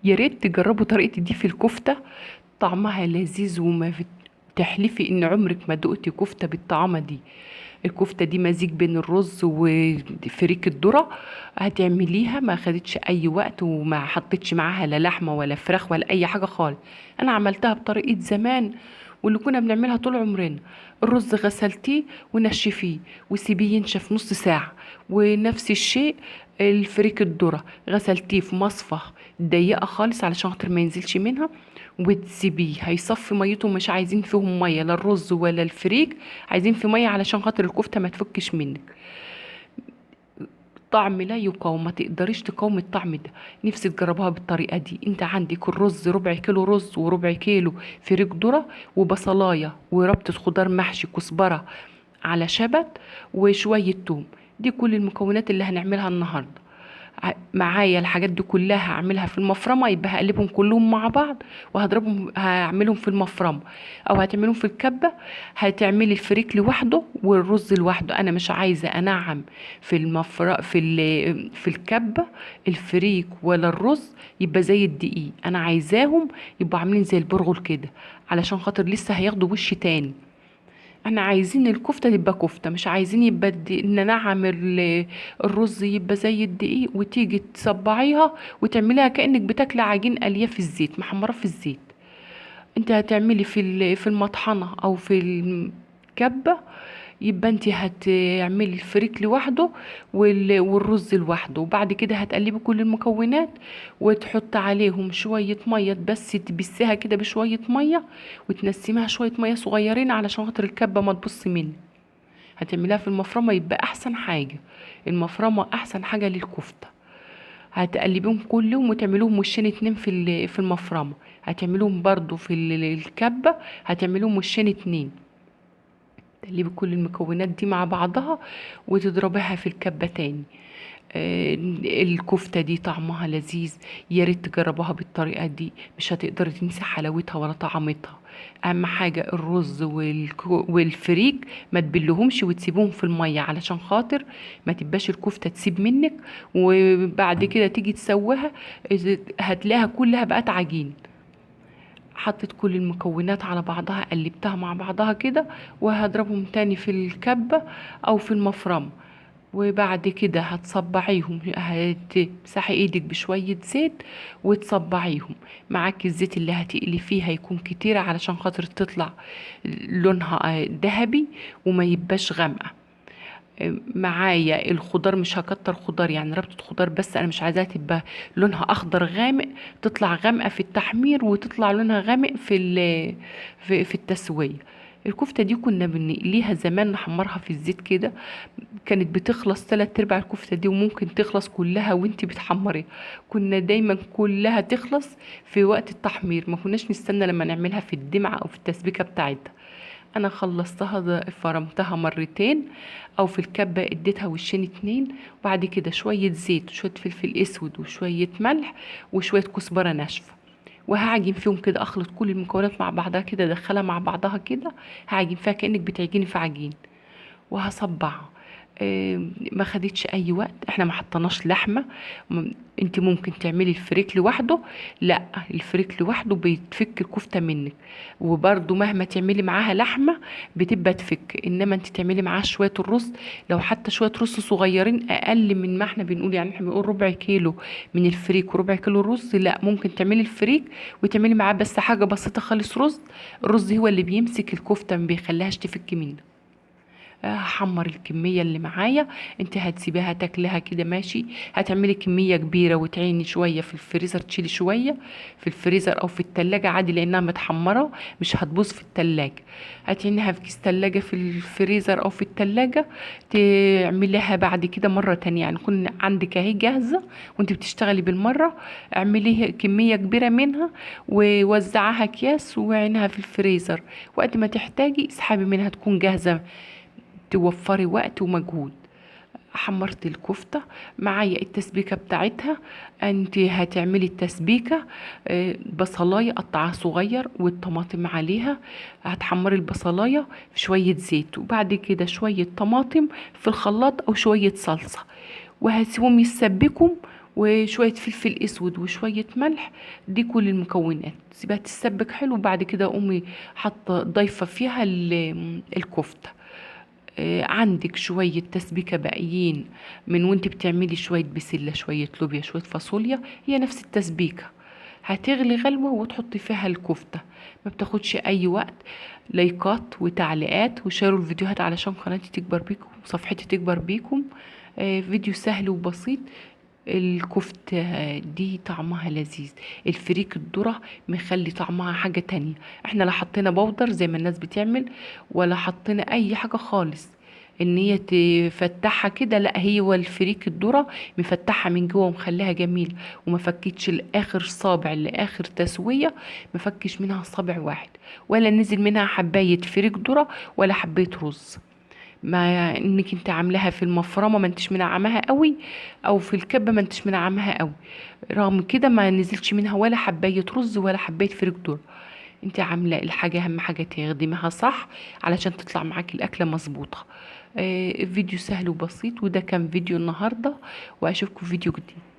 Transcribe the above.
يا ريت تجربوا طريقتي دي في الكفتة. طعمها لذيذ وما تحلفي ان عمرك ما دقتي كفتة بالطعمة دي. الكفتة دي مزيج بين الرز وفريك الذرة. هتعمليها ما خدتش اي وقت وما حطيتش معاها لا لحمة ولا فراخ ولا اي حاجة خالص. انا عملتها بطريقة زمان واللي كنا بنعملها طول عمرنا. الرز غسلتيه ونشفيه وسيبيه ينشف نص ساعة. ونفس الشيء الفريك الذرة غسلتيه في مصفى ضيقة خالص علشان خاطر ما ينزلش منها، وتسيبيه هيصفي ميته. مش عايزين فيهم ميه لا الرز ولا الفريك، عايزين في ميه علشان خاطر الكفته ما تفكش منك. طعم لا يقاوم، ما تقدريش تقاوم الطعم ده. نفسي تجربوها بالطريقه دي. انت عندك الرز ربع كيلو رز وربع كيلو فريك ذره وبصلايه وربطه خضار محشي كزبره على شبت وشويه توم. دي كل المكونات اللي هنعملها النهارده. معايا الحاجات دي كلها هعملها في المفرمه، يبقى هقلبهم كلهم مع بعض وهضربهم هعملهم في المفرمه او هتعملهم في الكبه. هتعملي الفريك لوحده والرز لوحده. انا مش عايزه انعم في الكبه الفريك ولا الرز يبقى زي الدقيق. انا عايزاهم يبقوا عاملين زي البرغل كده علشان خاطر لسه هياخدوا وش تاني. احنا عايزين الكفتة تبقى كفتة، مش عايزين يبقى ننعم الرز يبقى زي الدقيق وتيجي تصبعيها وتعمليها كأنك بتاكلي عجين قليه في الزيت محمرة في الزيت. انت هتعملي في المطحنة او في الكبة، يبقى انت هتعملي الفريك لوحده والرز لوحده. وبعد كده هتقلبي كل المكونات وتحط عليهم شوية مية، بس تبسيها كده بشوية مية وتنسميها شوية مية صغيرين علشان خاطر الكبة ما تبص مني. هتعمليها في المفرمة يبقى احسن حاجة. المفرمة احسن حاجة للكفتة. هتقلبيهم كلهم وتعملوهم وشين اتنين في المفرمة. هتعملوهم برضو في الكبة هتعملوهم وشين اتنين. تقلبي كل المكونات دي مع بعضها وتضربيها في الكبة تاني. الكفتة دي طعمها لذيذ. يا ريت تجربوها بالطريقة دي، مش هتقدري تنسي حلاوتها ولا طعمتها. اهم حاجة الرز والفريك ما تبلهمش وتسيبوهم في المية علشان خاطر ما تبقاش الكفتة تسيب منك. وبعد كده تيجي تسويها هتلاقيها كلها بقت عجين. حطيت كل المكونات على بعضها قلبتها مع بعضها كده وهضربهم تاني في الكبة او في المفرمة. وبعد كده هتصبعيهم، هتمسحي ايدك بشوية زيت وتصبعيهم. معاك الزيت اللي هتقلي فيه هيكون كتير علشان خاطر تطلع لونها ذهبي وما يبقاش غامقة. معايا الخضار مش هكتر خضار، يعني ربطة خضار بس. انا مش عايزاها تبقى لونها اخضر غامق، تطلع غامقة في التحمير وتطلع لونها غامق في التسوية. الكفتة دي كنا بنقليها زمان نحمرها في الزيت كده. كانت بتخلص 3/4 الكفتة دي وممكن تخلص كلها وانتي بتحمري. كنا دايما كلها تخلص في وقت التحمير، ما كناش نستنى لما نعملها في الدمعة او في التسبيكة بتاعتها. انا خلصتها فرمتها مرتين او في الكبة اديتها وشين اتنين. وبعد كده شوية زيت وشوية فلفل اسود وشوية ملح وشوية كزبرة ناشفة. وهعجن فيهم كده، اخلط كل المكونات مع بعضها كده ادخلها مع بعضها كده. هعجن فيها كأنك بتعجني في عجين وهصبعها. ما خدتش اي وقت. احنا ما حطيناش لحمه. انت ممكن تعملي الفريك لوحده. لا، الفريك لوحده بيتفك الكفته منك. وبرده مهما تعملي معاها لحمه بتبقى تفك. انما انت تعملي معاها شويه الرز، لو حتى شويه رز صغيرين اقل من ما احنا بنقول، يعني احنا بنقول ربع كيلو من الفريك وربع كيلو رز، لا ممكن تعملي الفريك وتعملي معاه بس حاجه بسيطه خالص رز. الرز هو اللي بيمسك الكفته ما بيخليهاش تفك منك. هحمر الكمية اللي معايا. انت هتسيبيها تاكلها كده ماشي. هتعملي كمية كبيرة وتعيني شوية في الفريزر، تشيلي شوية في الفريزر او في التلاجة عادي لانها متحمرة مش هتبوظ في التلاجة. هتعينيها في كيس تلاجة في الفريزر او في التلاجة. تعمليها بعد كده مرة تانية، يعني يكون عندك اهي جاهزة وانت بتشتغلي بالمرة. اعملي كمية كبيرة منها ووزعها اكياس وعينها في الفريزر. وقت ما تحتاجي اسحبي منها تكون جاهزة، توفري وقت ومجهود. حمرت الكفتة معايا التسبيكة بتاعتها. انت هتعملي التسبيكة بصلاية قطعها صغير والطماطم عليها. هتحمري البصلاية في شوية زيت وبعد كده شوية طماطم في الخلاط او شوية صلصة وهتسيبهم يتسبكوا. وشوية فلفل اسود وشوية ملح. دي كل المكونات. سيبها تتسبك حلو، وبعد كده قومي حاطة ضايفة فيها الكفتة. عندك شوية تسبيكة باقيين من وانت بتعملي شوية بسلة، شوية لوبيا، شوية فاصوليا، هي نفس التسبيكة. هتغلي غلوة وتحطي فيها الكفتة. ما بتاخدش اي وقت. لايكات وتعليقات وشاروا الفيديوهات علشان قناتي تكبر بيكم وصفحتي تكبر بيكم. فيديو سهل وبسيط. الكفتة دي طعمها لذيذ. الفريك الذرة مخلي طعمها حاجة تانية. احنا لا حطينا بودر زي ما الناس بتعمل، ولا حطينا اي حاجة خالص ان هي تفتحها كده. لا، هي والفريك الذرة مفتحها من جوه ومخليها جميل، وما فكتش لاخر صابع لاخر تسوية. ما فكش منها صابع واحد، ولا نزل منها حباية فريك ذرة ولا حباية رز. ما انك انت عاملاها في المفرمه ما انتش منعمها قوي، او في الكبه ما انتش منعمها قوي. رغم كده ما نزلش منها ولا حبايه رز ولا حبايه فريك دور. انت عامله الحاجه، اهم حاجه تخدميها صح علشان تطلع معاكي الاكله مظبوطه. فيديو سهل وبسيط، وده كان فيديو النهارده، واشوفكم في فيديو جديد.